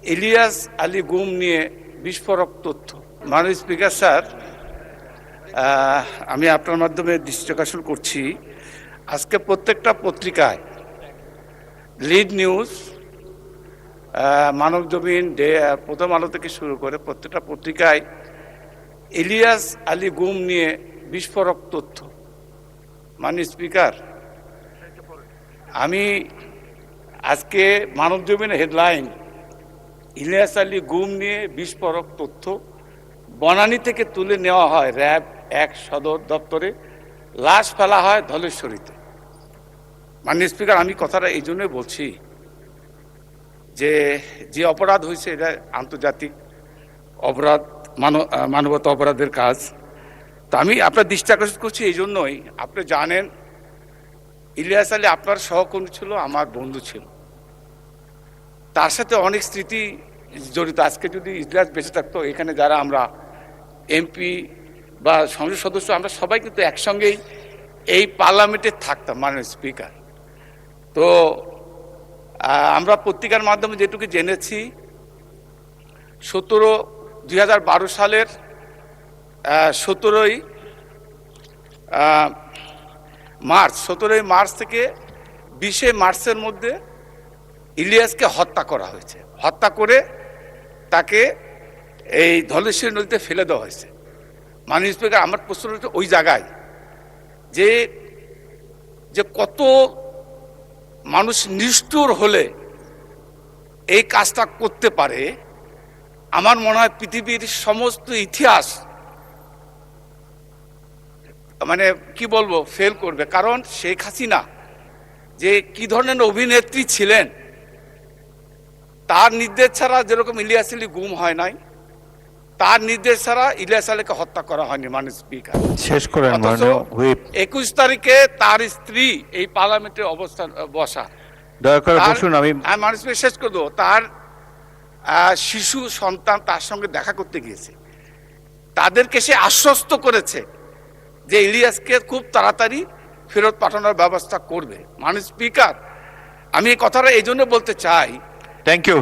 ইলিয়াস আলী গুম নিয়ে বিস্ফোরক তথ্য। মাননীয় স্পিকার স্যার, আমি আপনার মাধ্যমে দৃষ্টি আকর্ষণ করছি, আজকে প্রত্যেকটা পত্রিকায় লিড নিউজ, মানবজমিন, প্রথম আলো থেকে শুরু করে প্রত্যেকটা পত্রিকায় ইলিয়াস আলী গুম নিয়ে বিস্ফোরক তথ্য। মাননীয় স্পিকার, আমি আজকে মানবজমিনের হেডলাইন ইলিয়াস আলী গুম নিয়ে বিস্ফোরক তথ্য, বনানী থেকে তুলে নেওয়া হয় র্যাব 1 সদর দপ্তরে, লাশ ফেলা হয় ধলেশ্বরীতে। মাননীয় স্পিকার, আমি কথাটা এই জন্যই বলছি যে অপরাধ হয়েছে এটা আন্তর্জাতিক অপরাধ, মানবতা অপরাধের কাজ। তো আমি আপনার দৃষ্টি আকর্ষণ করছি এই জন্যই, আপনি জানেন ইলিয়াস আলী আপনার সহকর্মী ছিল, আমার বন্ধু ছিল, তার সাথে অনেক স্মৃতি জড়িত। আজকে যদি ইলিয়াস বেঁচে থাকতো, এখানে যারা আমরা এমপি বা সংসদ সদস্য, আমরা সবাই কিন্তু একসঙ্গেই এই পার্লামেন্টে থাকতাম। মাননীয় স্পিকার, তো আমরা পত্রিকার মাধ্যমে যেটুকু জেনেছি, 2012 সালের 17ই মার্চ থেকে 20 মার্চের মধ্যে ইলিয়াসকে হত্যা করা হয়েছে। হত্যা করে তাকে এই ধলেশ্বরী নদীতে ফেলে দেওয়া হয়েছে। মাননীয় স্পিকার, আমার প্রশ্ন হচ্ছে ওই জায়গায় যে কত মানুষ নিষ্ঠুর হলে এই কাজটা করতে পারে, আমার মনে হয় পৃথিবীর সমস্ত ইতিহাস মানে কি বলবো ফেল করবে। কারণ শেখ হাসিনা যে কি ধরনের অভিনেত্রী ছিলেন, তার নির্দেশ ছাড়া যেরকম ইলিয়াস আলী গুম হয় নাই, তার নির্দেশ ছাড়া ইলিয়াস আলীকে হত্যা করা হয়নি। মাননীয় স্পিকার, শেষ করেন। 21 তারিখে তার স্ত্রী এই পার্লামেন্টে অবস্থান বসা, দয়া করে বসুন। আমি মাননীয় স্পিকার শেষ করে দেবো। তার শিশু সন্তান তার সঙ্গে দেখা করতে গিয়েছে, তাদেরকে সে আশ্বস্ত করেছে যে ইলিয়াসকে খুব তাড়াতাড়ি ফেরত পাঠানোর ব্যবস্থা করবে। মাননীয় স্পিকার, আমি এই কথাটা এই জন্য বলতে চাই। Thank you